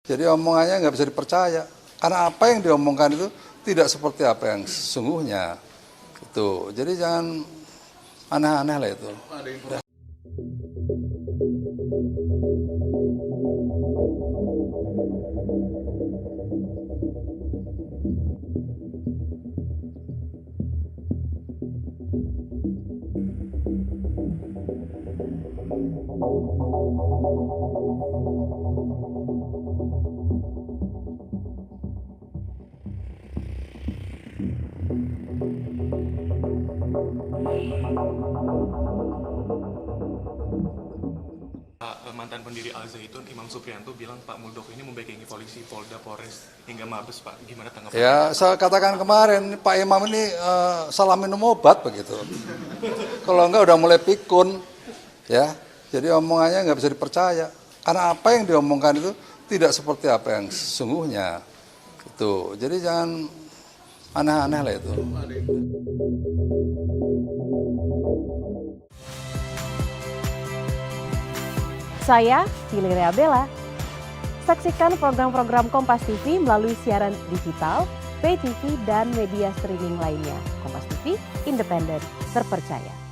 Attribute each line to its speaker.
Speaker 1: Jadi omongannya nggak bisa dipercaya. Karena apa yang diomongkan itu tidak seperti apa yang sesungguhnya. Itu. Jadi jangan aneh-aneh lah itu.
Speaker 2: Mantan pendiri Al Zaitun, Imam Supriyanto bilang Pak Muldoko ini membackingi polisi, Polda, Polres, hingga Mabes, Pak. Gimana tanggapan?
Speaker 1: Ya, saya katakan kemarin, Pak Imam ini salah minum obat begitu. Kalau enggak udah mulai pikun, ya. Jadi omongannya nggak bisa dipercaya. Karena apa yang diomongkan itu tidak seperti apa yang sesungguhnya. Itu. Jadi jangan aneh-aneh lah itu.
Speaker 3: Saya, Valeria Bella. Saksikan program-program Kompas TV melalui siaran digital, pay TV, dan media streaming lainnya. Kompas TV, independen, terpercaya.